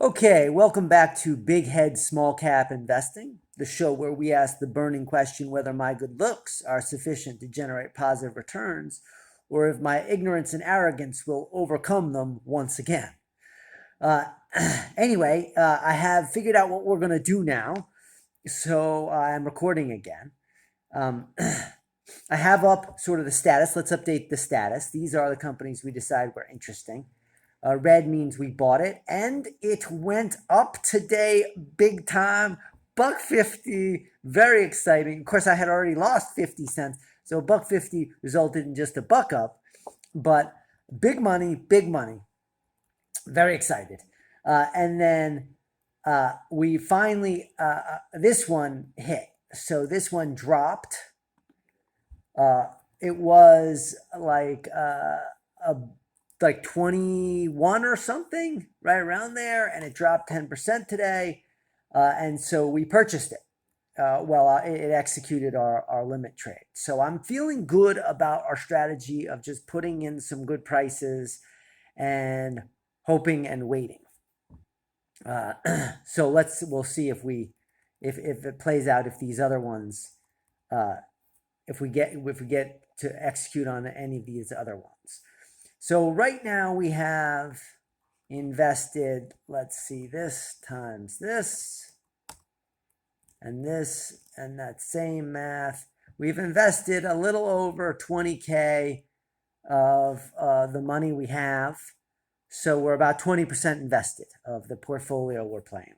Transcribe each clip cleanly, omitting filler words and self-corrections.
Okay, welcome back to Big Head Small Cap Investing, the show where we ask the burning question whether my good looks are sufficient to generate positive returns or if my ignorance and arrogance will overcome them once again. Uh, anyway, I have figured out what we're going to do now, so I'm recording again. Um, I have up sort of the status. Let's update the status. These are the companies we decide were interesting. Red means we bought it, and it went up today big time. Buck 50, very exciting. Of course, I had already lost 50 cents, so buck 50 resulted in just a buck up, but big money, big money. Very excited. And then we finally, this one hit. So this one dropped. It was a like 21 or something, right around there, and it dropped 10% today. And so we purchased it. It executed our limit trade. So I'm feeling good about our strategy of just putting in some good prices and hoping and waiting. So we'll see if it plays out, if these other ones, if we get to execute on any of these other ones. So right now we have invested, let's see, this times this, and that same math. We've invested a little over 20K of the money we have. So we're about 20% invested of the portfolio we're playing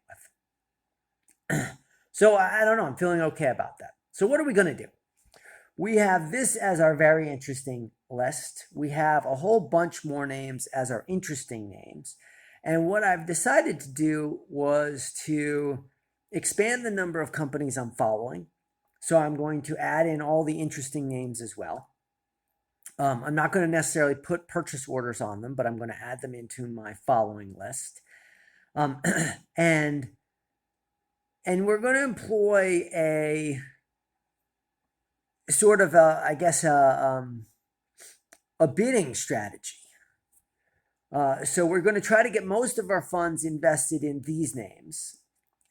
with. So I don't know, I'm feeling okay about that. So what are we going to do? We have this as our very interesting list. We have a whole bunch more names as our interesting names. And what I've decided to do was to expand the number of companies I'm following. So I'm going to add in all the interesting names as well. I'm not going to necessarily put purchase orders on them, but I'm going to add them into my following list. And we're going to employ a sort of I guess a bidding strategy. So we're going to try to get most of our funds invested in these names.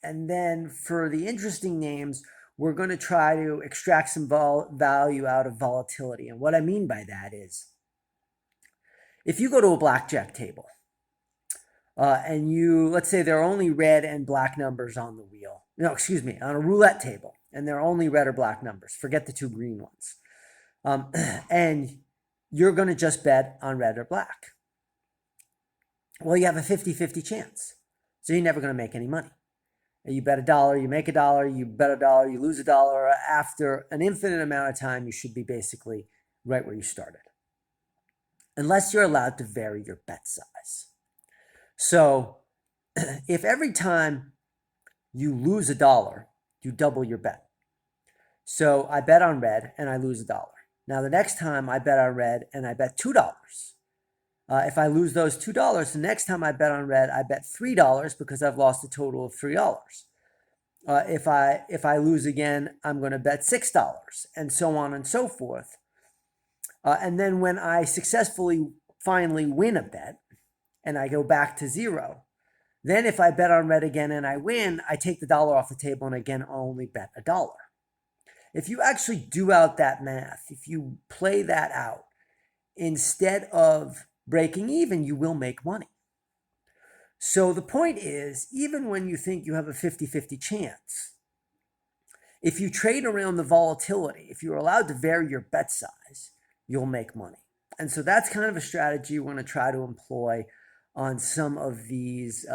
And then for the interesting names, we're going to try to extract some value out of volatility. And what I mean by that is, if you go to a blackjack table and let's say there are only red and black numbers on the wheel. No, excuse me, on a roulette table, and there are only red or black numbers. Forget the two green ones. And you're going to just bet on red or black. Well, you have a 50-50 chance. So you're never going to make any money. You bet $1, you make $1, you bet $1, you lose $1. After an infinite amount of time, you should be basically right where you started. Unless you're allowed to vary your bet size. So if every time you lose $1, you double your bet. So I bet on red and I lose $1. Now the next time I bet on red and I bet $2. If I lose those $2, the next time I bet on red, I bet $3 because I've lost a total of $3. If I lose again, I'm going to bet $6, and so on and so forth. And then when I successfully finally win a bet and I go back to zero, then if I bet on red again and I win, I take the dollar off the table and again only bet $1. If you actually do out that math, if you play that out, instead of breaking even, you will make money. So the point is, even when you think you have a 50-50 chance, if you trade around the volatility, if you're allowed to vary your bet size, you'll make money. And so that's kind of a strategy we're going to try to employ on some of these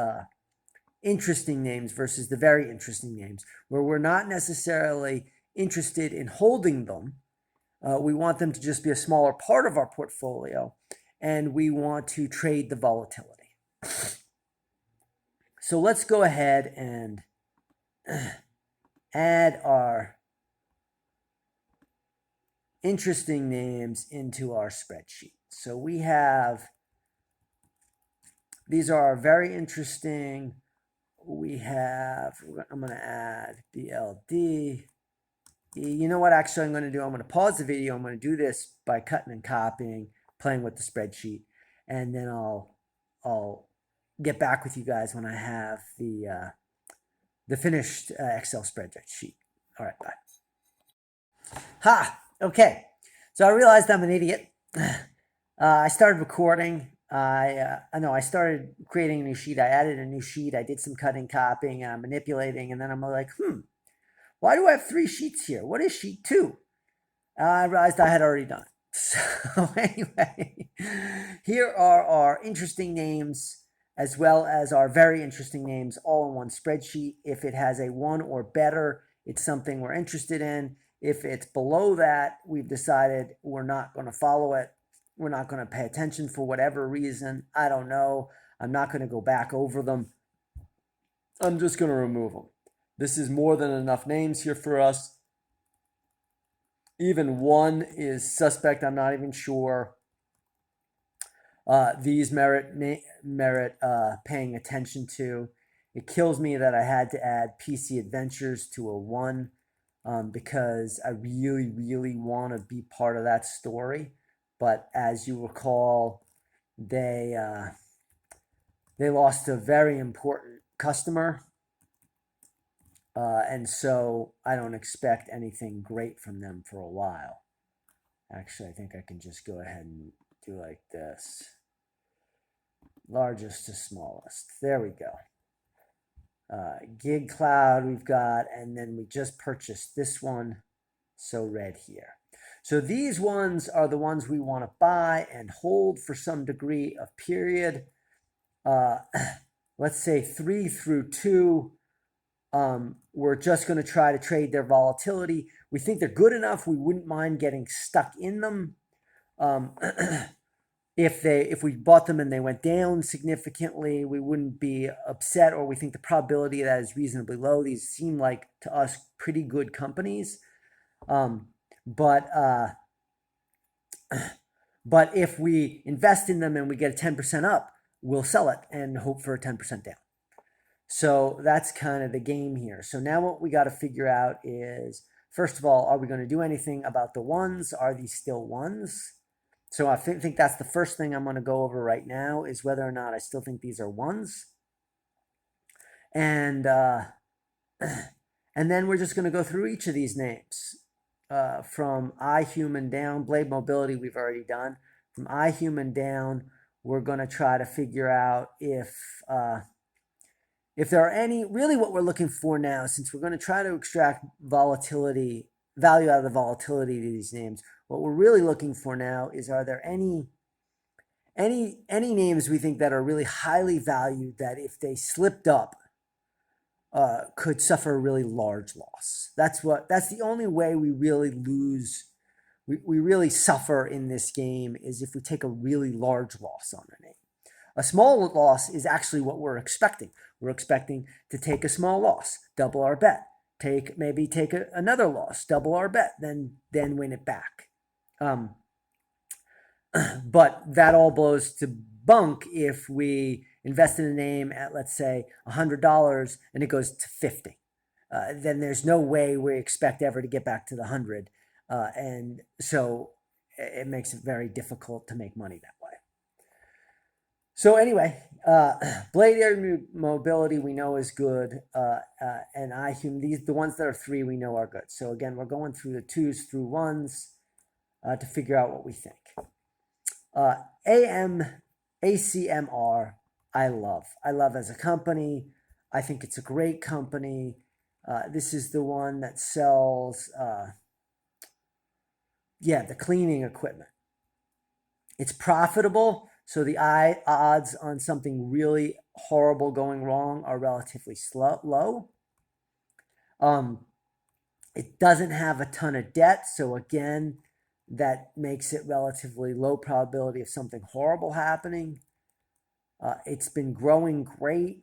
interesting names versus the very interesting names, where we're not necessarily interested in holding them. We want them to just be a smaller part of our portfolio, and we want to trade the volatility. So let's go ahead and add our interesting names into our spreadsheet. So we have, these are our very interesting. We have, I'm going to add BLD. You know what actually I'm going to do? I'm going to pause the video. I'm going to do this by cutting and copying, playing with the spreadsheet, and then I'll get back with you guys when I have the finished Excel spreadsheet. All right, bye. Ha! Okay. So I realized I'm an idiot. I started recording. I started creating a new sheet. I added a new sheet. I did some cutting, copying, and I'm manipulating. And then I'm like, why do I have 3 sheets here? What is sheet 2? I realized I had already done it. So anyway, here are our interesting names as well as our very interesting names all in one spreadsheet. If it has a 1 or better, it's something we're interested in. If it's below that, we've decided we're not going to follow it. We're not going to pay attention for whatever reason. I don't know. I'm not going to go back over them. I'm just going to remove them. This is more than enough names here for us. Even 1 is suspect. I'm not even sure. These merit paying attention to. It kills me that I had to add PC Adventures to a 1 because I really, really want to be part of that story. But as you recall, they lost a very important customer. And so I don't expect anything great from them for a while. Actually, I think I can just go ahead and do like this. Largest to smallest. There we go. Gig Cloud we've got, and then we just purchased this one. So red here. So these ones are the ones we want to buy and hold for some degree of period. Let's say 3 through 2. We're just going to try to trade their volatility. We think they're good enough. We wouldn't mind getting stuck in them. If we bought them and they went down significantly, we wouldn't be upset, or we think the probability of that is reasonably low. These seem like to us pretty good companies. But if we invest in them and we get a 10% up, we'll sell it and hope for a 10% down. So that's kind of the game here. So now what we got to figure out is, first of all, are we going to do anything about the 1s? Are these still 1s? So I think that's the first thing I'm going to go over right now, is whether or not I still think these are 1s. And then we're just going to go through each of these names. From iHuman down, Blade Mobility we've already done. From iHuman down, we're going to try to figure out if there are any, really what we're looking for now, since we're going to try to extract value out of the volatility of these names, what we're really looking for now is, are there any names we think that are really highly valued that if they slipped up, could suffer a really large loss. That's the only way we really lose. We really suffer in this game is if we take a really large loss on a name. A small loss is actually what we're expecting. We're expecting to take a small loss, double our bet. Maybe take another loss, double our bet, then win it back. But that all blows to bunk if we invest in a name at, let's say, $100 and it goes to 50. Then there's no way we expect ever to get back to the 100. And so it makes it very difficult to make money that way. So anyway, Blade Air Mobility we know is good, and iHuman, the ones that are 3 we know are good. So again, we're going through the 2s through 1s to figure out what we think. ACMR, I love as a company. I think it's a great company. This is the one that sells, the cleaning equipment. It's profitable. So the odds on something really horrible going wrong are relatively low. It doesn't have a ton of debt. So again, that makes it relatively low probability of something horrible happening. It's been growing great.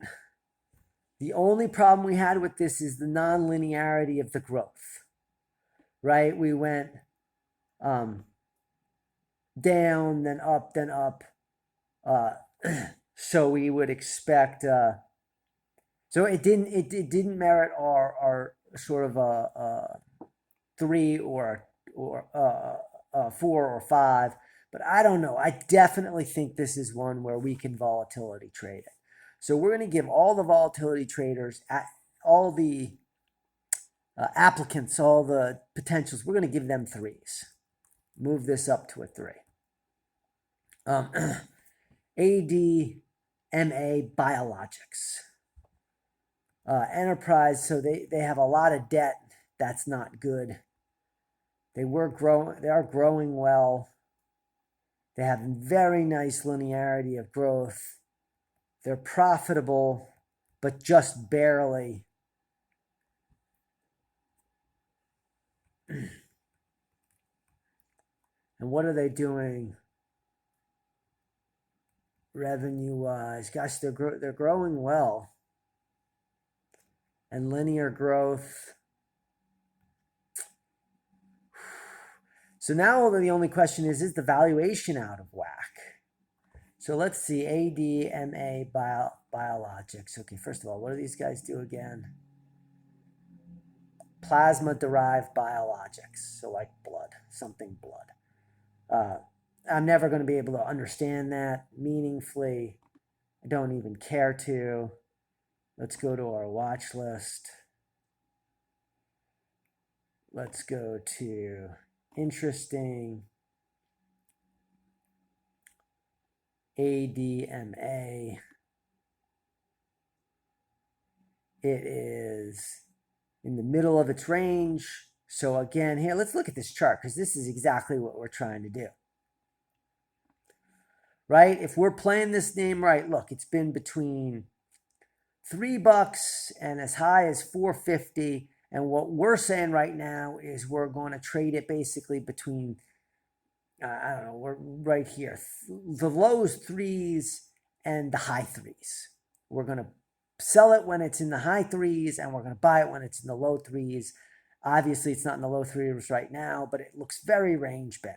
The only problem we had with this is the non-linearity of the growth, right? We went down, then up, then up. So we would expect, so it didn't merit our sort of a 3 or 4 or 5, but I don't know. I definitely think this is one where we can volatility trade it. So we're going to give all the volatility traders, all the applicants, all the potentials, we're going to give them 3s. Move this up to a 3. ADMA Biologics. Enterprise, so they have a lot of debt. That's not good. They are growing well. They have very nice linearity of growth. They're profitable, but just barely. And what are they doing revenue-wise? Gosh, they're growing well. And linear growth. So now the only question is the valuation out of whack? So let's see, ADMA Biologics. Okay, first of all, what do these guys do again? Plasma-derived biologics, so like blood, something blood. I'm never going to be able to understand that meaningfully. I don't even care to. Let's go to our watch list. Let's go to interesting. ADMA. It is in the middle of its range. So again, here, let's look at this chart because this is exactly what we're trying to do. Right? If we're playing this name right, look, it's been between $3 and as high as $4.50. And what we're saying right now is we're going to trade it basically between, I don't know, we're right here, the lows 3s and the high 3s. We're going to sell it when it's in the high 3s and we're going to buy it when it's in the low 3s. Obviously, it's not in the low 3s right now, but it looks very range bound.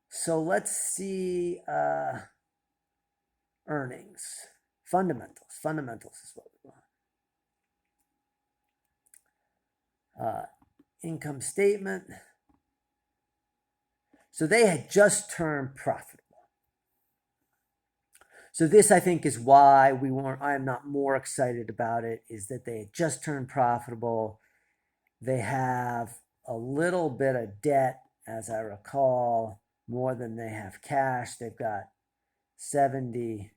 So let's see earnings. Fundamentals. Fundamentals is what we want. Income statement. So they had just turned profitable. So this, I think, is why I am not more excited about it, is that they had just turned profitable. They have a little bit of debt, as I recall, more than they have cash. They've got 70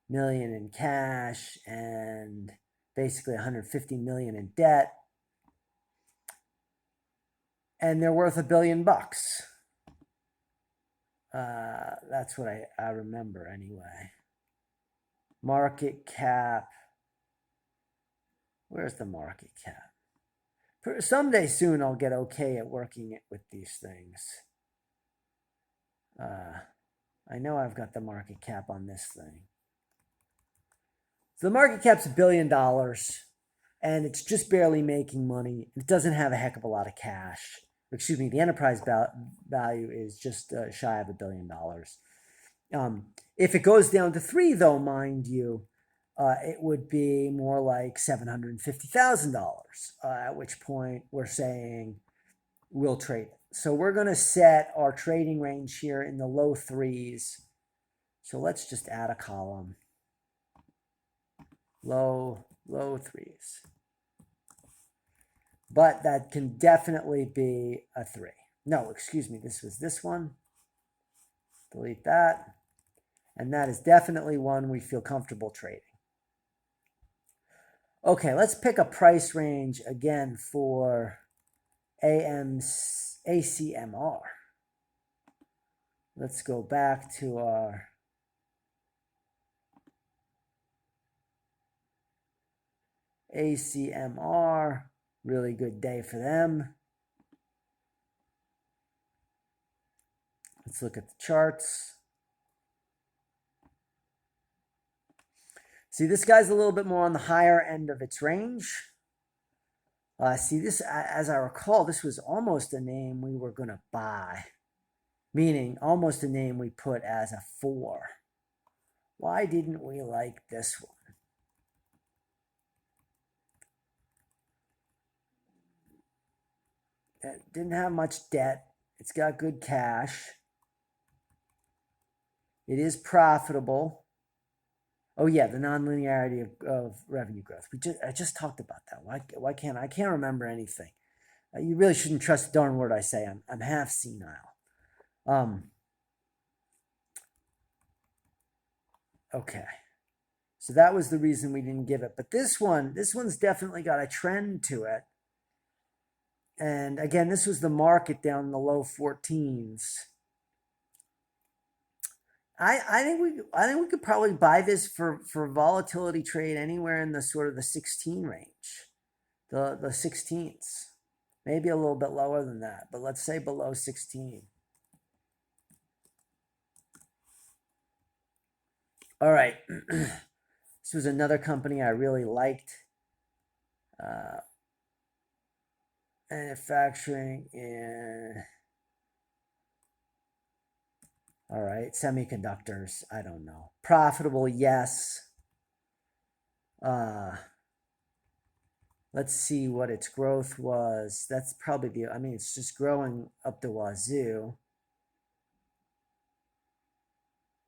million in cash and basically 150 million in debt. And they're worth $1 billion. That's what I remember anyway. Market cap. Where's the market cap? Someday soon I'll get okay at working with these things. I know I've got the market cap on this thing. So the market cap's $1 billion and it's just barely making money. It doesn't have a heck of a lot of cash. Excuse me, the enterprise value is just shy of $1 billion. If it goes down to 3, though, mind you, it would be more like $750,000, at which point we're saying we'll trade it. So we're going to set our trading range here in the low 3s. So let's just add a column. Low 3s. But that can definitely be a 3. No, excuse me, this was this one. Delete that. And that is definitely one we feel comfortable trading. Okay, let's pick a price range again for ACMR. Let's go back to our ACMR. Really good day for them. Let's look at the charts. See, this guy's a little bit more on the higher end of its range. See, this, as I recall, this was almost a name we were going to buy, meaning almost a name we put as a 4. Why didn't we like this one? It didn't have much debt. It's got good cash. It is profitable. Oh yeah, the nonlinearity of revenue growth. I just talked about that. Why can't I can't remember anything? You really shouldn't trust a darn word I say. I'm half senile. Um, okay. So that was the reason we didn't give it. But this one's definitely got a trend to it. And again, this was the market down in the low 14s. I think we could probably buy this for volatility trade anywhere in the sort of the 16 range, the 16s, maybe a little bit lower than that, but let's say below 16. All right, this was another company I really liked. Manufacturing in, all right, semiconductors. I don't know. Profitable, yes. Let's see what its growth was. That's probably I mean, it's just growing up the wazoo.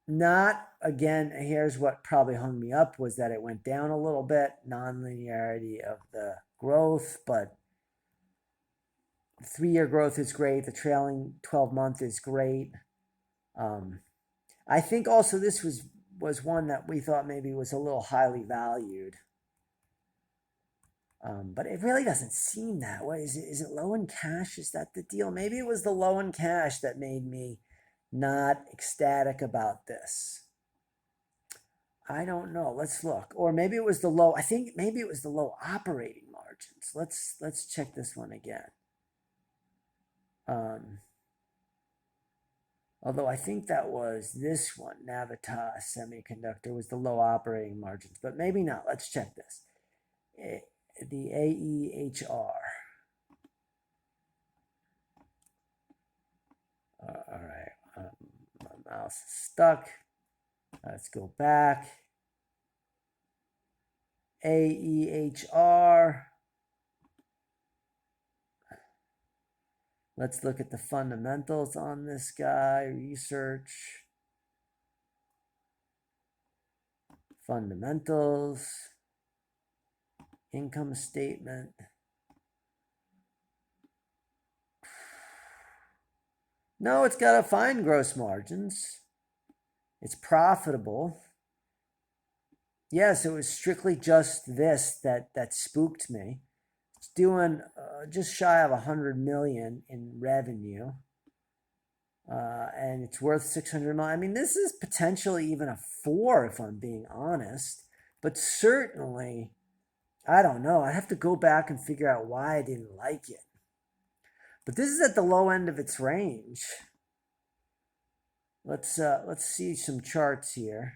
Not, again, here's what probably hung me up was that it went down a little bit, non-linearity of the growth, but 3-year growth is great. The trailing 12-month is great. I think also this was one that we thought maybe was a little highly valued. But it really doesn't seem that way. Is it low in cash? Is that the deal? Maybe it was the low in cash that made me not ecstatic about this. I don't know. Let's look. Or maybe it was the low. I think maybe it was the low operating margins. Let's check this one again. Although I think that was this one, Navitas Semiconductor, was the low operating margins, but maybe not. Let's check this. The AEHR. All right, my mouse is stuck. Let's go back. AEHR. Let's look at the fundamentals on this guy. Research. Fundamentals. Income statement. No, it's got a fine gross margins. It's profitable. Yes, it was strictly just this that spooked me. It's doing just shy of 100 million in revenue, and it's worth 600 million. I mean, this is potentially even a 4 if I'm being honest, but certainly, I don't know. I have to go back and figure out why I didn't like it. But this is at the low end of its range. Let's see some charts here.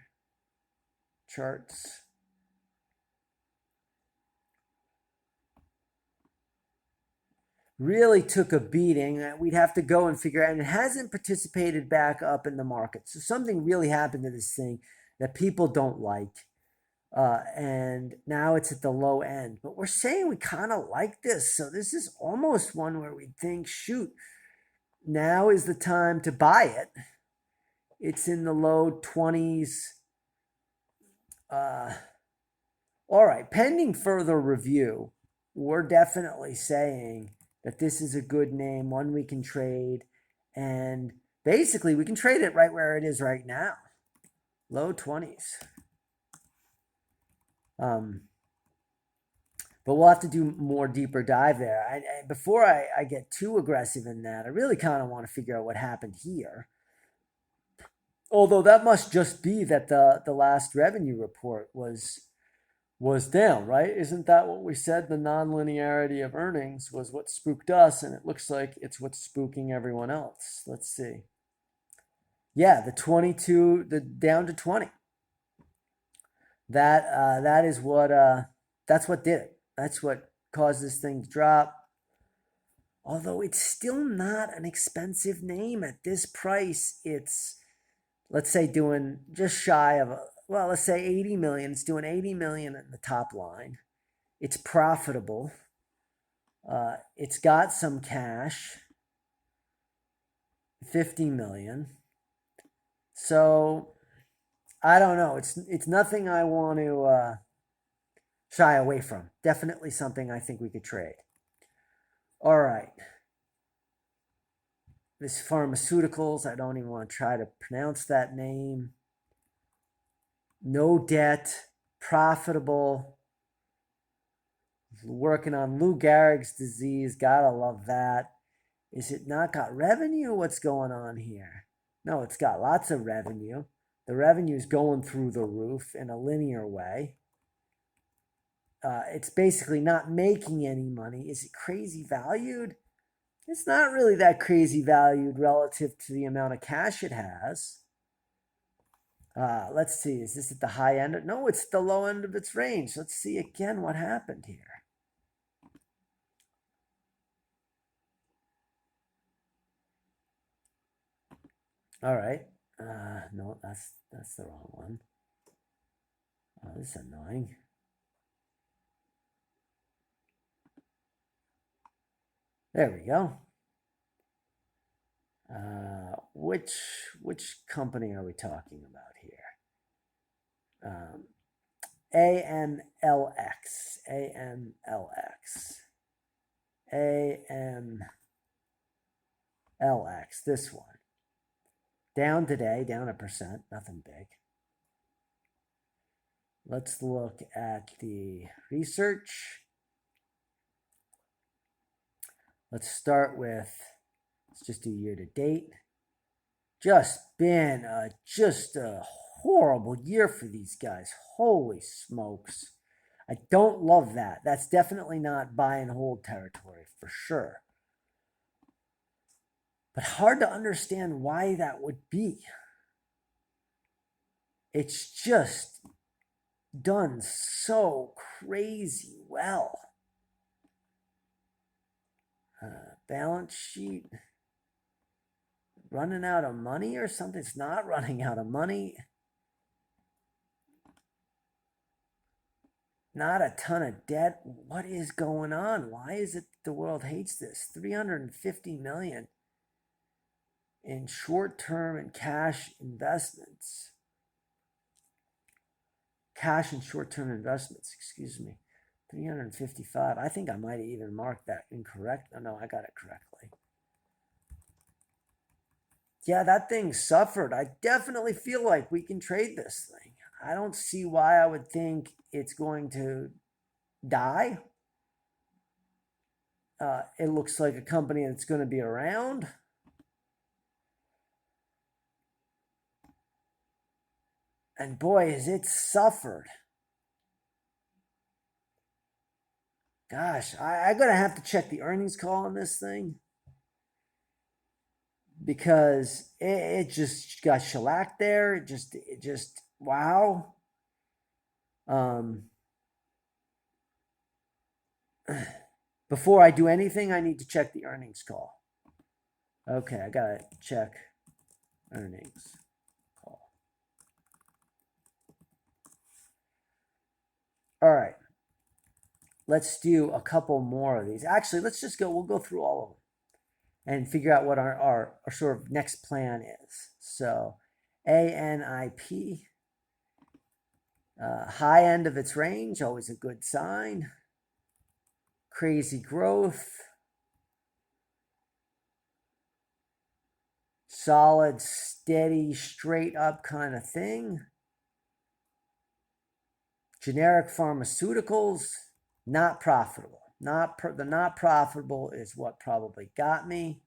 Charts. Really took a beating. We'd have to go and figure out, and it hasn't participated back up in the market. So something really happened to this thing that people don't like. And now it's at the low end. But we're saying we kind of like this. So this is almost one where we think, shoot, now is the time to buy it. It's in the low 20s. All right, pending further review, we're definitely saying that this is a good name, one we can trade, and basically we can trade it right where it is right now, low 20s. But we'll have to do more deeper dive there. Before I get too aggressive in that, I really kind of want to figure out what happened here. Although that must just be that the last revenue report was down, right? Isn't that what we said? The nonlinearity of earnings was what spooked us, and it looks like it's what's spooking everyone else. Let's see. Yeah, the 22, the down to 20. That is what that's what did it. That's what caused this thing to drop. Although it's still not an expensive name at this price. It's, let's say, doing just shy of well, let's say 80 million. It's doing 80 million at the top line. It's profitable. It's got some cash, 50 million. So I don't know. It's nothing I want to shy away from. Definitely something I think we could trade. All right. This pharmaceuticals, I don't even want to try to pronounce that name. No debt, profitable, working on Lou Gehrig's disease. Gotta love that. Is it not got revenue? What's going on here? No, it's got lots of revenue. The revenue is going through the roof in a linear way. It's basically not making any money. Is it crazy valued? It's not really that crazy valued relative to the amount of cash it has. Let's see. Is this at the high end? No, it's the low end of its range. Let's see again what happened here. All right. No, that's the wrong one. Oh, this is annoying. There we go. Which company are we talking about here? AMLX, AMLX, AMLX. This one down today, down 1%, nothing big. Let's look at the research. Let's start with, let's just do year to date. Just been just a horrible year for these guys. Holy smokes. I don't love that. That's definitely not buy and hold territory for sure. But hard to understand why that would be. It's just done so crazy well. Balance sheet running out of money or something? It's not running out of money. Not a ton of debt. What is going on? Why is it the world hates this? 350 million in short-term and cash investments. Cash and short-term investments, excuse me. 355. I think I might have even marked that incorrect. Oh, no, I got it correctly. Yeah, that thing suffered. I definitely feel like we can trade this thing. I don't see why I would think it's going to die. It looks like a company that's going to be around. And boy, has it suffered. Gosh, I'm going to have to check the earnings call on this thing because it just got shellacked there. It just wow. Before I do anything, I need to check the earnings call. Okay, I got to check earnings call. All right. Let's do a couple more of these. Actually, let's just go, we'll go through all of them and figure out what our sort of next plan is. So ANIP, high end of its range, always a good sign. Crazy growth. Solid, steady, straight up kind of thing. Generic pharmaceuticals, not profitable. The not profitable is what probably got me.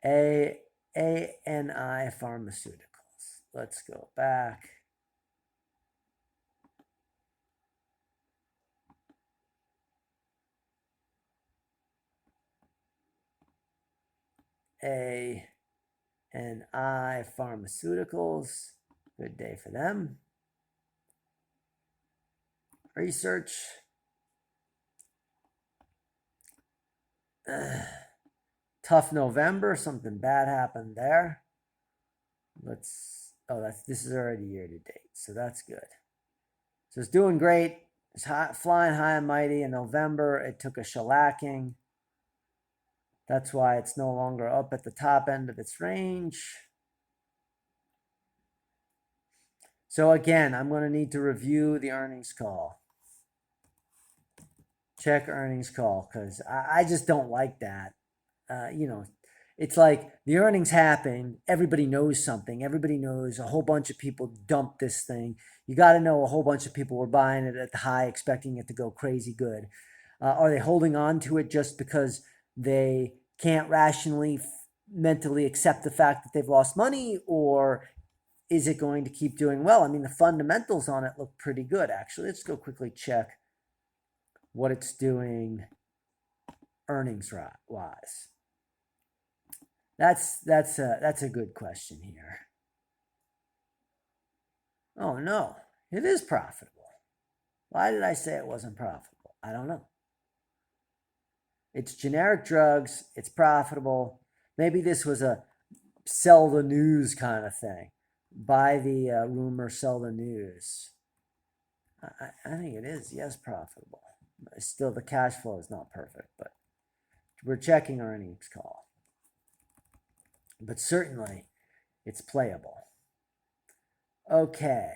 ANI Pharmaceuticals. Let's go back. ANI Pharmaceuticals. Good day for them. Research. Tough November. Something bad happened there. This is already year to date, so that's good. So it's doing great. It's flying high and mighty. In November, it took a shellacking. That's why it's no longer up at the top end of its range. So again, I'm going to need to review the earnings call. Check earnings call because I just don't like that. It's like the earnings happen, everybody knows something, everybody knows a whole bunch of people dumped this thing. You got to know a whole bunch of people were buying it at the high, expecting it to go crazy good. Are they holding on to it just because they can't rationally, mentally accept the fact that they've lost money, or is it going to keep doing well? I mean, the fundamentals on it look pretty good, actually. Let's go quickly check what it's doing earnings wise. That's a good question here. Oh no, it is profitable. Why did I say it wasn't profitable? I don't know. It's generic drugs. It's profitable. Maybe this was a sell the news kind of thing. Buy the rumor, sell the news. I think it is, yes, profitable. Still, the cash flow is not perfect, but we're checking earnings call. But certainly, it's playable. Okay.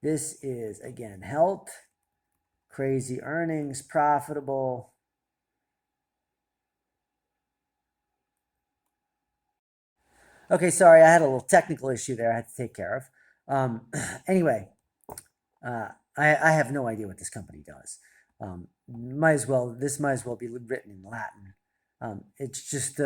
This is, again, health, crazy earnings, profitable. Okay, sorry, I had a little technical issue there I had to take care of. Anyway, I have no idea what this company does. This might as well be written in Latin. It's just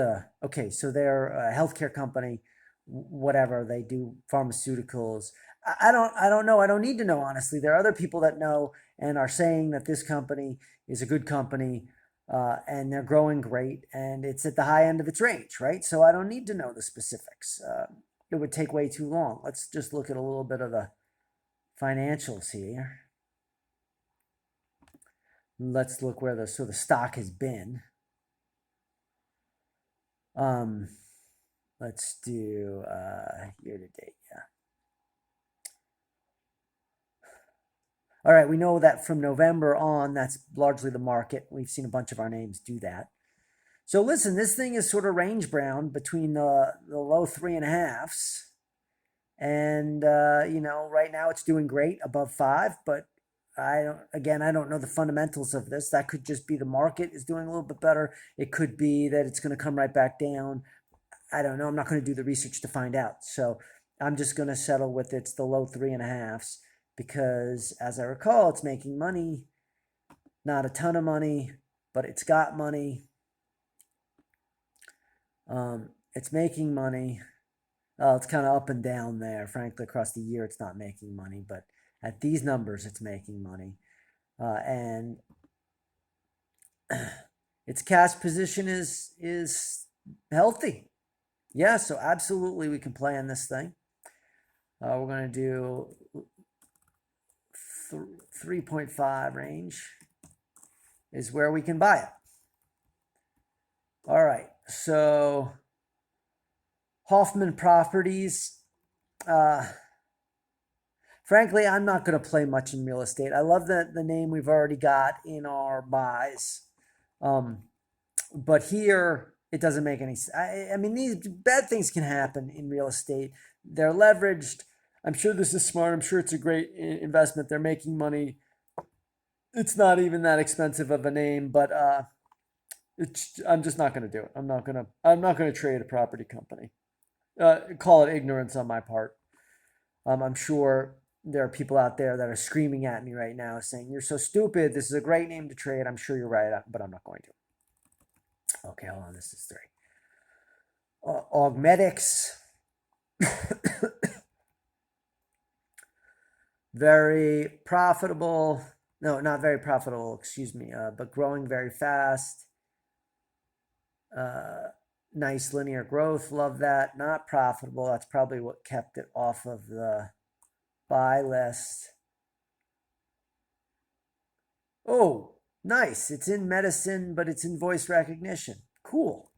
okay. So they're a healthcare company, whatever they do, pharmaceuticals. I don't know. I don't need to know, honestly. There are other people that know and are saying that this company is a good company, and they're growing great, and it's at the high end of its range, right? So I don't need to know the specifics. It would take way too long. Let's just look at a little bit of the financials here. Let's look where the stock has been. Let's do year to date. Yeah. All right, we know that from November on, that's largely the market. We've seen a bunch of our names do that. So listen, this thing is sort of range bound between the low 3.5s, and right now it's doing great above 5, but I don't know the fundamentals of this. That could just be the market is doing a little bit better. It could be that it's going to come right back down. I don't know. I'm not going to do the research to find out. So I'm just going to settle with it's the low 3.5s because, as I recall, it's making money, not a ton of money, but it's got money. It's making money. It's kind of up and down there. Frankly, across the year, it's not making money, but at these numbers, it's making money. And its cash position is healthy. Yeah, so absolutely we can play on this thing. We're going to do 3.5 range is where we can buy it. All right, so Hoffman Properties. Frankly, I'm not going to play much in real estate. I love the name we've already got in our buys. But here, it doesn't make any sense. I mean, these bad things can happen in real estate. They're leveraged. I'm sure this is smart. I'm sure it's a great investment. They're making money. It's not even that expensive of a name, but I'm just not going to do it. I'm not going to trade a property company. Call it ignorance on my part. I'm sure there are people out there that are screaming at me right now saying, "You're so stupid. This is a great name to trade." I'm sure you're right, but I'm not going to. Okay, hold on. This is 3. Augmetics. Very profitable. No, not very profitable, excuse me, but growing very fast. Nice linear growth. Love that. Not profitable. That's probably what kept it off of the buy list. Oh, nice. It's in medicine, but it's in voice recognition. Cool.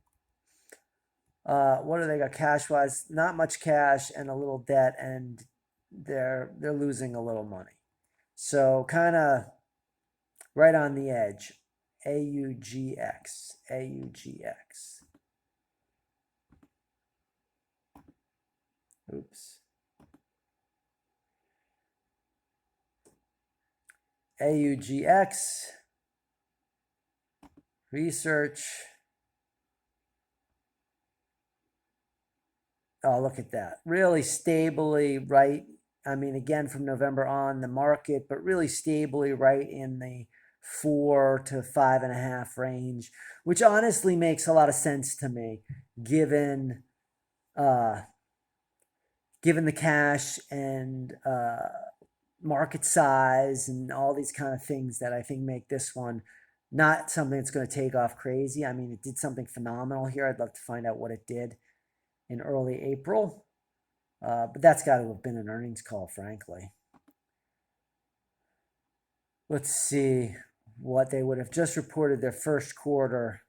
What do they got cash wise? Not much cash and a little debt, and they're losing a little money. So kind of right on the edge. AUGX. AUGX. Oops. AUGX, research. Oh, look at that. Really stably right. I mean, again, from November on the market, but really stably right in the 4 to 5.5 range, which honestly makes a lot of sense to me, given uh, given the cash and market size and all these kind of things that I think make this one not something that's going to take off crazy. I mean, it did something phenomenal here. I'd love to find out what it did in early April. But that's got to have been an earnings call, frankly. Let's see what they would have just reported their first quarter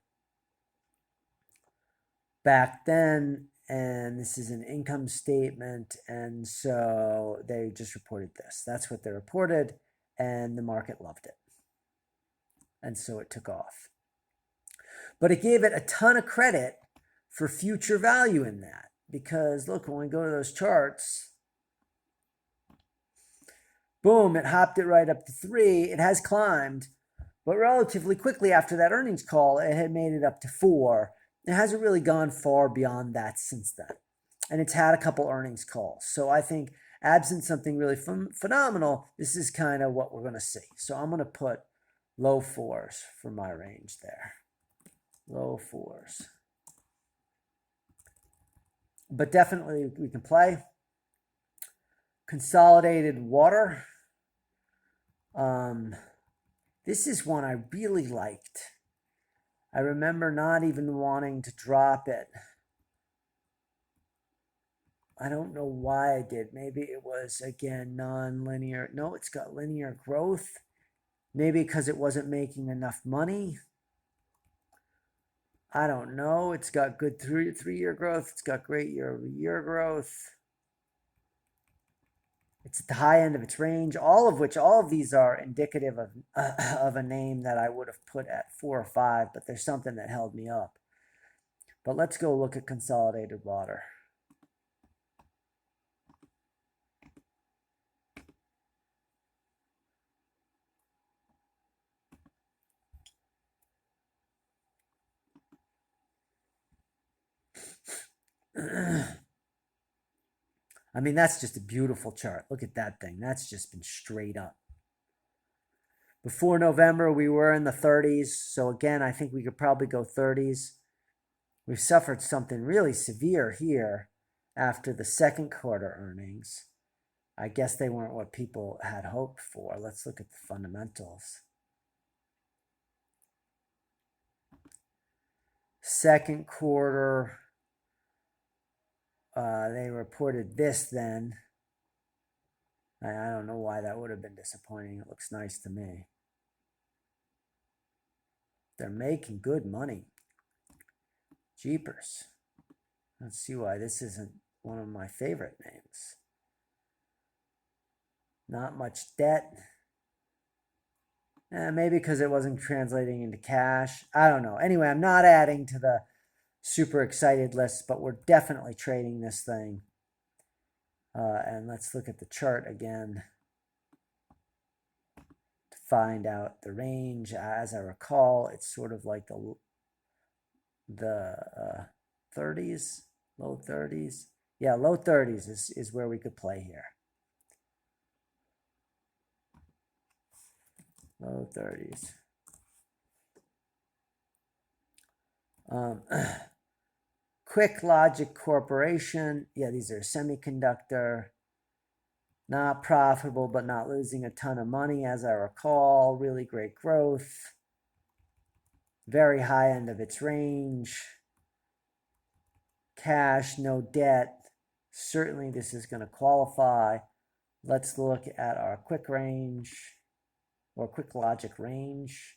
back then. And this is an income statement. And so they just reported this. That's what they reported. And the market loved it. And so it took off. But it gave it a ton of credit for future value in that. Because look, when we go to those charts, boom, it hopped it right up to 3. It has climbed, but relatively quickly after that earnings call, it had made it up to 4. It hasn't really gone far beyond that since then. And it's had a couple earnings calls. So I think absent something really phenomenal, this is kind of what we're going to see. So I'm going to put low 4s for my range there. Low 4s. But definitely we can play. Consolidated Water. This is one I really liked. I remember not even wanting to drop it. I don't know why I did. Maybe it was, again, non-linear. No, it's got linear growth. Maybe because it wasn't making enough money. I don't know. It's got good three-year growth. It's got great year-over-year growth. It's at the high end of its range, all of these are indicative of a name that I would have put at 4 or 5, but there's something that held me up. But let's go look at Consolidated Water. I mean, that's just a beautiful chart. Look at that thing. That's just been straight up. Before November, we were in the 30s. So again, I think we could probably go 30s. We've suffered something really severe here after the second quarter earnings. I guess they weren't what people had hoped for. Let's look at the fundamentals. Second quarter, they reported this then. I don't know why that would have been disappointing. It looks nice to me. They're making good money. Jeepers. Let's see why this isn't one of my favorite names. Not much debt. Maybe because it wasn't translating into cash. I don't know. Anyway, I'm not adding to the super excited list, but we're definitely trading this thing. And let's look at the chart again to find out the range. As I recall, it's sort of like the 30s, low 30s. Yeah, low 30s is where we could play here. Low 30s. QuickLogic Corporation. Yeah, these are semiconductor. Not profitable, but not losing a ton of money, as I recall. Really great growth. Very high end of its range. Cash, no debt. Certainly this is going to qualify. Let's look at our quick range or QuickLogic range.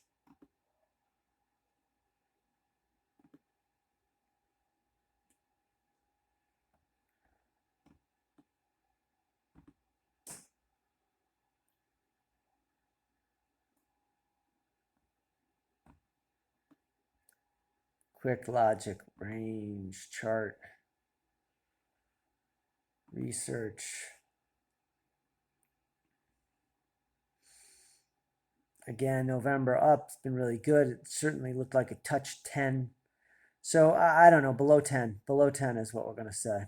QuickLogic range chart. Research. Again, November up. It's been really good. It certainly looked like it touched 10. So I don't know, below 10. Below 10 is what we're going to say.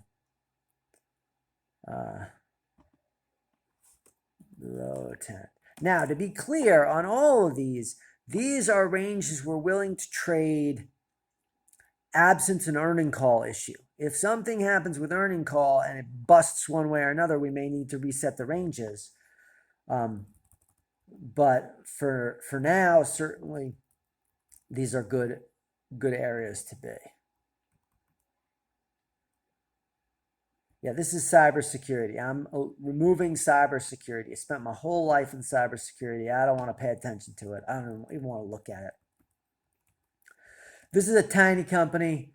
Below 10. Now, to be clear on all of these are ranges we're willing to trade absent an earning call issue. If something happens with earning call and it busts one way or another, we may need to reset the ranges. But for now, certainly these are good areas to be. Yeah, this is cybersecurity. I'm removing cybersecurity. I spent my whole life in cybersecurity. I don't want to pay attention to it. I don't even want to look at it. This is a tiny company,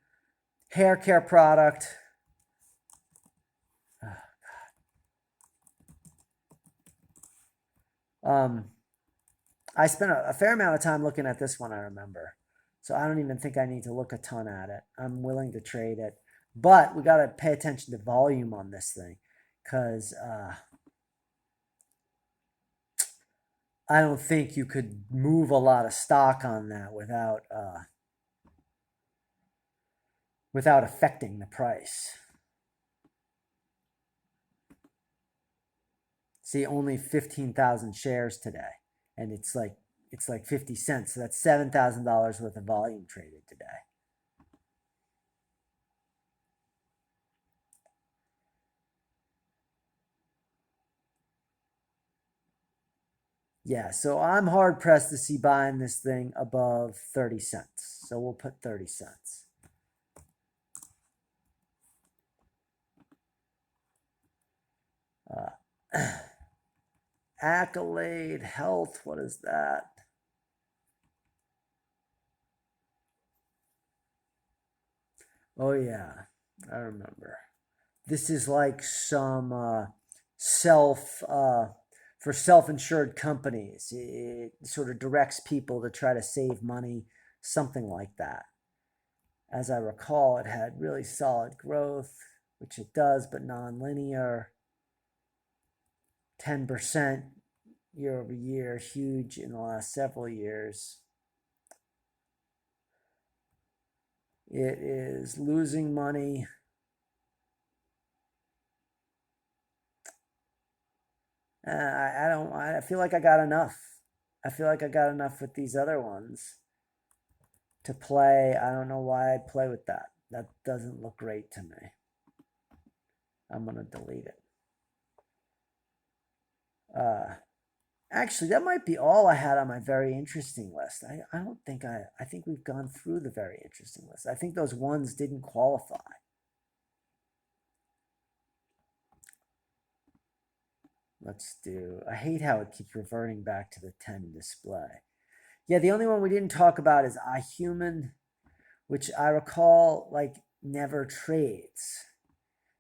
hair care product. I spent a fair amount of time looking at this one, I remember. So I don't even think I need to look a ton at it. I'm willing to trade it. But we got to pay attention to volume on this thing because I don't think you could move a lot of stock on that without affecting the price. See, only 15,000 shares today, and it's like 50 cents. So that's $7,000 worth of volume traded today. Yeah, so I'm hard pressed to see buying this thing above 30 cents. So we'll put 30 cents. Accolade Health, what is that? Oh yeah, I remember. This is like some for self-insured companies. It sort of directs people to try to save money, something like that. As I recall, it had really solid growth, which it does, but non-linear. 10% year over year, huge in the last several years. It is losing money. I feel like I got enough. I feel like I got enough with these other ones to play. I don't know why I'd play with that. That doesn't look great to me. I'm going to delete it. Actually, that might be all I had on my very interesting list. I don't think I think we've gone through the very interesting list. I think those ones didn't qualify. Let's do, I hate how it keeps reverting back to the 10 display. Yeah, the only one we didn't talk about is iHuman, which I recall like never trades.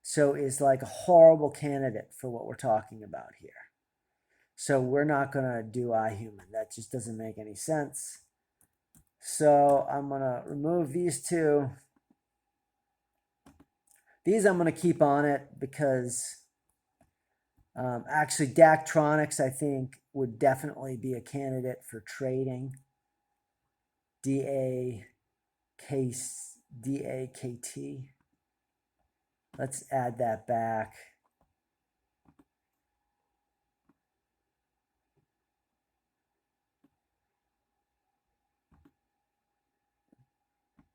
So is like a horrible candidate for what we're talking about here. So we're not going to do iHuman. That just doesn't make any sense. So I'm going to remove these two. These I'm going to keep on it because actually Daktronics I think would definitely be a candidate for trading. DAKT. Let's add that back.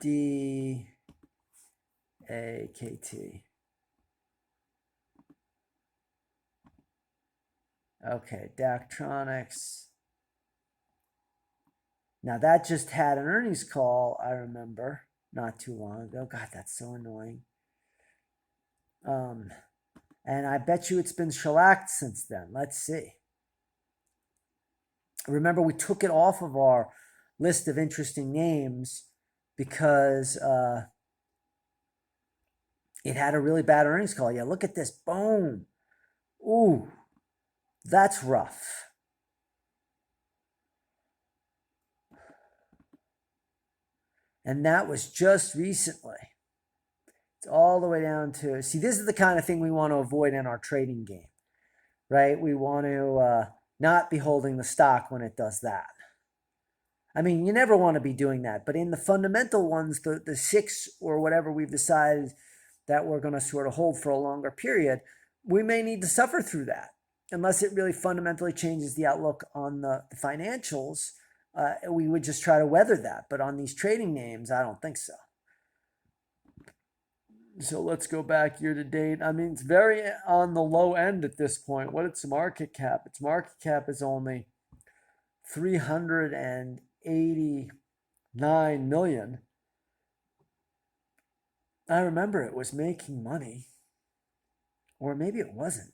DAKT. Okay, Daktronics. Now that just had an earnings call, I remember, not too long ago. God, that's so annoying. And I bet you it's been shellacked since then. Let's see. Remember, we took it off of our list of interesting names because it had a really bad earnings call. Yeah, look at this. Boom. Ooh, that's rough. And that was just recently. It's all the way down to, see, this is the kind of thing we want to avoid in our trading game, right? We want to not be holding the stock when it does that. I mean, you never want to be doing that, but in the fundamental ones, the six or whatever we've decided that we're going to sort of hold for a longer period, we may need to suffer through that unless it really fundamentally changes the outlook on the financials. We would just try to weather that. But on these trading names, I don't think so. So let's go back year to date. I mean, it's very on the low end at this point. What its market cap? Its market cap is only 389 million. I remember it was making money. Or maybe it wasn't.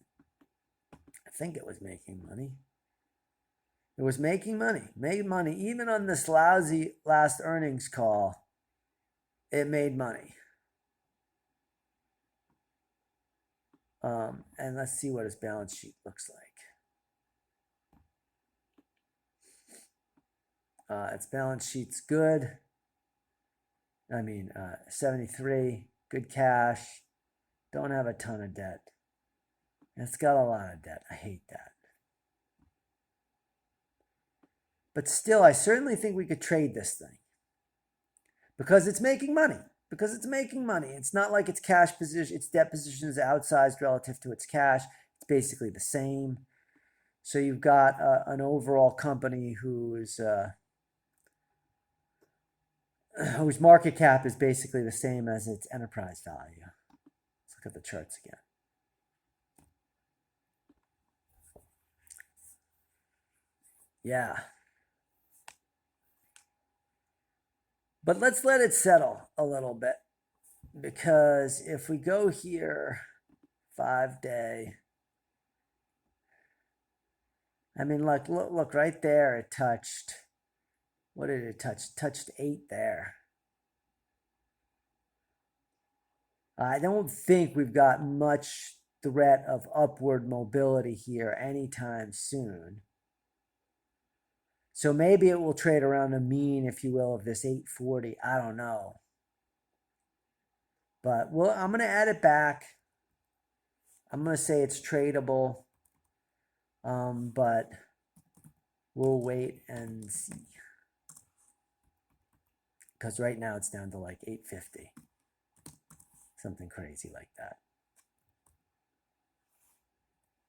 I think it was making money. It was making money. Made money. Even on this lousy last earnings call, it made money. And let's see what his balance sheet looks like. Its balance sheet's good. I mean, 73, good cash. Don't have a ton of debt. It's got a lot of debt. I hate that. But still, I certainly think we could trade this thing because it's making money. Because it's making money. It's not like its cash position, its debt position is outsized relative to its cash. It's basically the same. So you've got an overall company whose market cap is basically the same as its enterprise value. Let's look at the charts again. Yeah. But let's let it settle a little bit, because if we go here, 5-day, I mean, look right there. It touched. What did it touch? Touched 8 there. I don't think we've got much threat of upward mobility here anytime soon. So maybe it will trade around a mean, if you will, of this 840. I don't know. But I'm going to add it back. I'm going to say it's tradable. But we'll wait and see. Because right now it's down to like 850. Something crazy like that.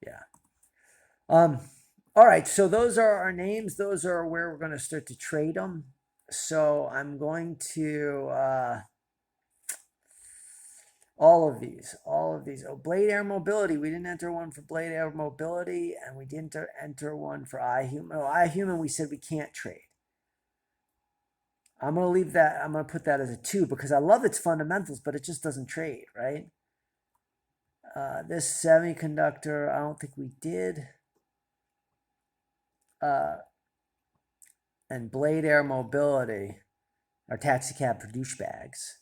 Yeah. All right, so those are our names. Those are where we're going to start to trade them. So I'm going to all of these. Oh, Blade Air Mobility. We didn't enter one for Blade Air Mobility, and we didn't enter one for iHuman. Oh, iHuman, we said we can't trade. I'm going to leave that. I'm going to put that as a 2 because I love its fundamentals, but it just doesn't trade, right? This semiconductor, I don't think we did. And Blade Air Mobility are taxi cab for douchebags.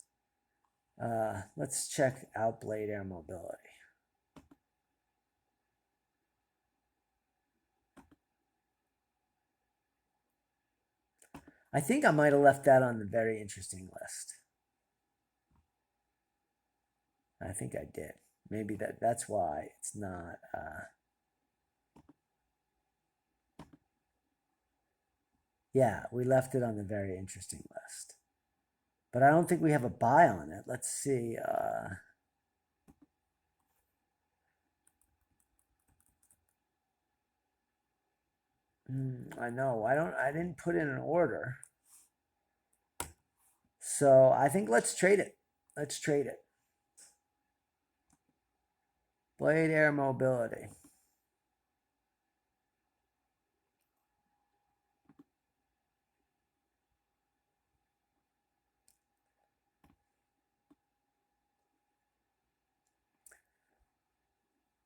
Let's check out Blade Air Mobility. I think I might have left that on the very interesting list. I think I did. Maybe that's why it's not. Yeah, we left it on the very interesting list. But I don't think we have a buy on it. Let's see. I know. I didn't put in an order. So I think let's trade it. Let's trade it. Blade Air Mobility.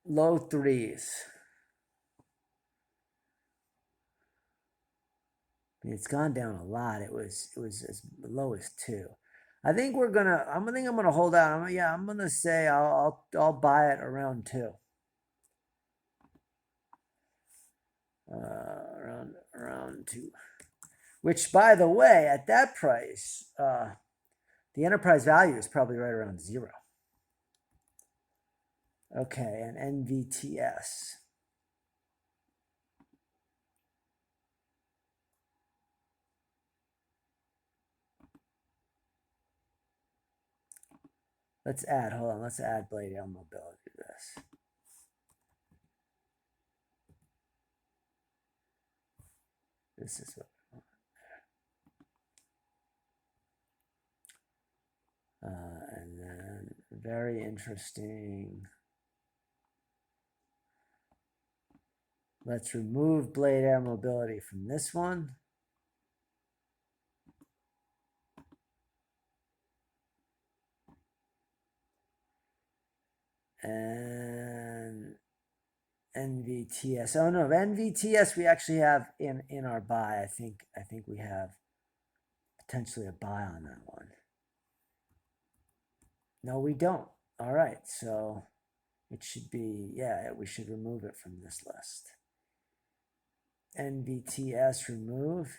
Low 3s. It's gone down a lot. It was as low as 2. I think I'm gonna hold out. I'm gonna say I'll buy it around 2. Around 2. Which, by the way, at that price, the enterprise value is probably right around 0. Okay, and NVTS. let's add, hold on, let's add Blade Air Mobility to this. This is what we want. And then very interesting. Let's remove Blade Air Mobility from this one. And NVTS. Oh no, NVTS we actually have in our buy. I think we have potentially a buy on that one. No, we don't. All right, so it should be, yeah, we should remove it from this list. NVTS remove.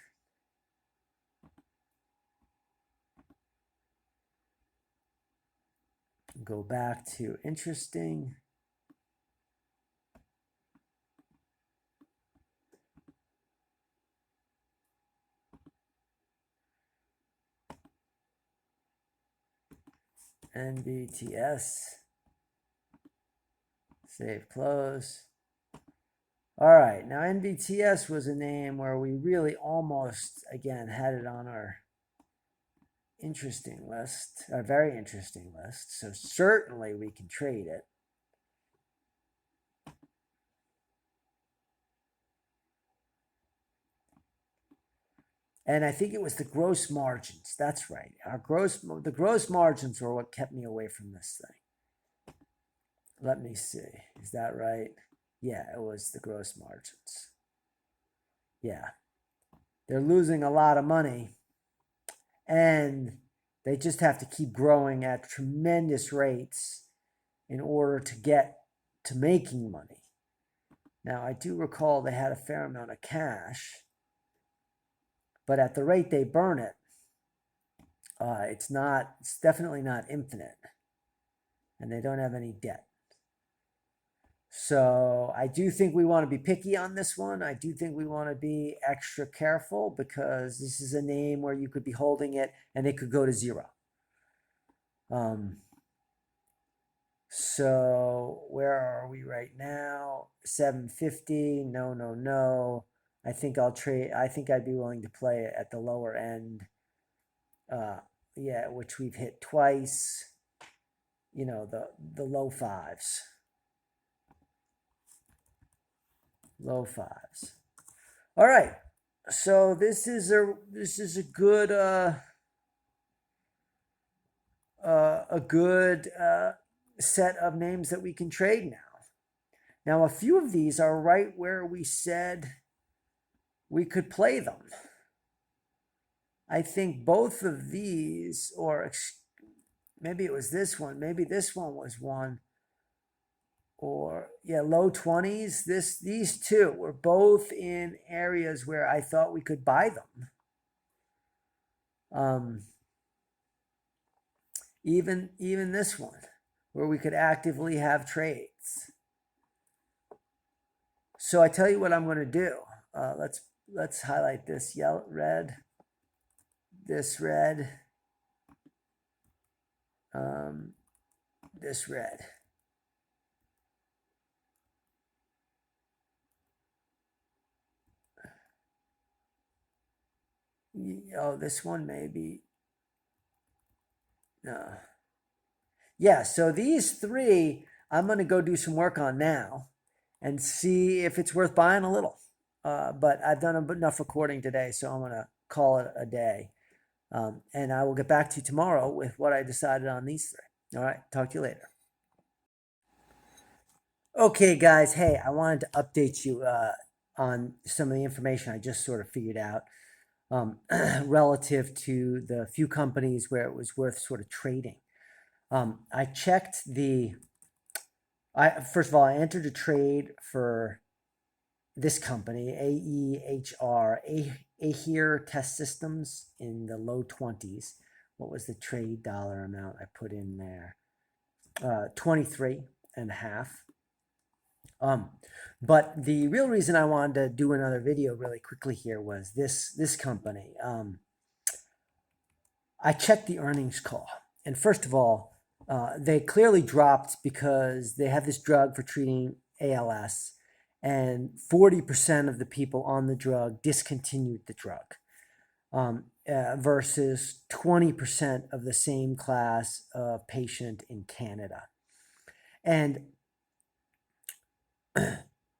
Go back to interesting. NVTS. Save, close. All right, now NVTS was a name where we really almost, again, had it on our interesting list, a very interesting list. So certainly we can trade it. And I think it was the gross margins. That's right. The gross margins were what kept me away from this thing. Let me see. Is that right? Yeah, it was the gross margins. Yeah. They're losing a lot of money, and they just have to keep growing at tremendous rates in order to get to making money. Now, I do recall they had a fair amount of cash, but at the rate they burn it, it's definitely not infinite, and they don't have any debt. So I do think we want to be picky on this one. I do think we want to be extra careful because this is a name where you could be holding it and it could go to zero. So where are we right now? 750. No. I think I'll trade. I think I'd be willing to play it at the lower end. Yeah, which we've hit twice. You know, the low fives. Low fives. All right. So this is a good set of names that we can trade now. Now a few of these are right where we said we could play them. I think both of these, or maybe it was this one, maybe this one was one, or yeah, low 20s. These two were both in areas where I thought we could buy them. Even this one, where we could actively have trades. So I tell you what I'm going to do. Let's highlight this yellow, red, this red, this red. Oh, this one maybe. No. Yeah, so these three I'm going to go do some work on now and see if it's worth buying a little. But I've done enough recording today, so I'm going to call it a day. And I will get back to you tomorrow with what I decided on these three. All right, talk to you later. Okay, guys. Hey, I wanted to update you on some of the information I just sort of figured out relative to the few companies where it was worth sort of trading. I checked first of all, I entered a trade for this company, Ahir Test Systems, in the low 20s. What was the trade dollar amount I put in there? 23.5. But the real reason I wanted to do another video really quickly here was this company. I checked the earnings call, and first of all, They clearly dropped because they have this drug for treating ALS, and 40% of the people on the drug discontinued the drug, versus 20% of the same class of patient in Canada. And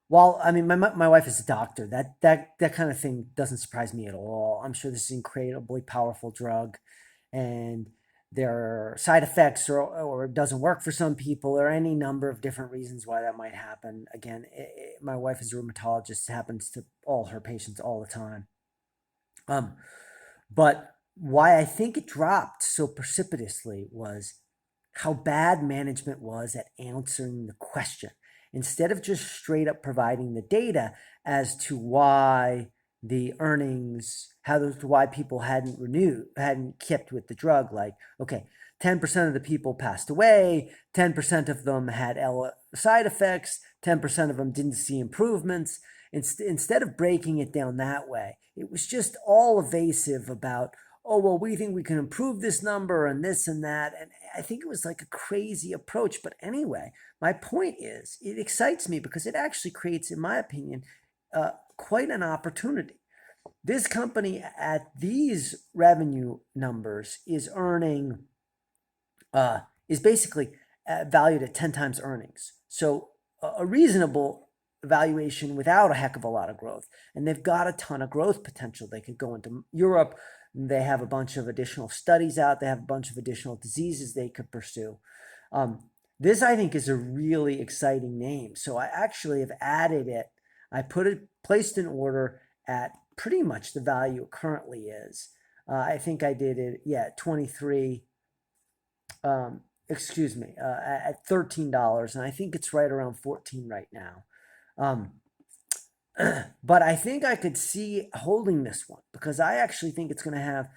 while I mean, my wife is a doctor, that kind of thing doesn't surprise me at all. I'm sure this is an incredibly powerful drug, and there are side effects, or it doesn't work for some people, or any number of different reasons why that might happen. Again, my wife is a rheumatologist; it happens to all her patients all the time. Um, but why I think it dropped so precipitously was how bad management was at answering the question. Instead of just straight up providing the data as to why the earnings, why people hadn't kept with the drug, like, okay, 10% of the people passed away, 10% of them had side effects, 10% of them didn't see improvements. Instead of breaking it down that way, it was just all evasive about, oh, well, we think we can improve this number and this and that. And I think it was like a crazy approach. But anyway, my point is, it excites me because it actually creates, in my opinion, quite an opportunity. This company at these revenue numbers is earning, is basically valued at 10 times earnings. So a reasonable valuation without a heck of a lot of growth. And they've got a ton of growth potential. They could go into Europe. They have a bunch of additional studies out. They have a bunch of additional diseases they could pursue. This, I think, is a really exciting name. So I actually have added it. I placed an order at pretty much the value it currently is. I think I did it, yeah, 23, excuse me, at $13, and I think it's right around 14 right now. Um, but I think I could see holding this one because I actually think it's going to have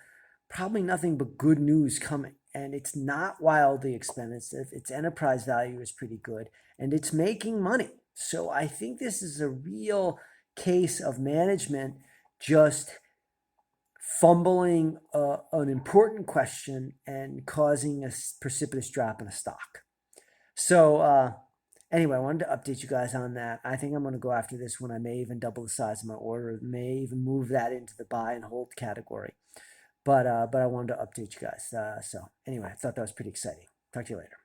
probably nothing but good news coming. And it's not wildly expensive. Its enterprise value is pretty good, and it's making money. So I think this is a real case of management just fumbling an important question and causing a precipitous drop in a stock. So anyway, I wanted to update you guys on that. I think I'm going to go after this one. I may even double the size of my order. May even move that into the buy and hold category. But I wanted to update you guys. So anyway, I thought that was pretty exciting. Talk to you later.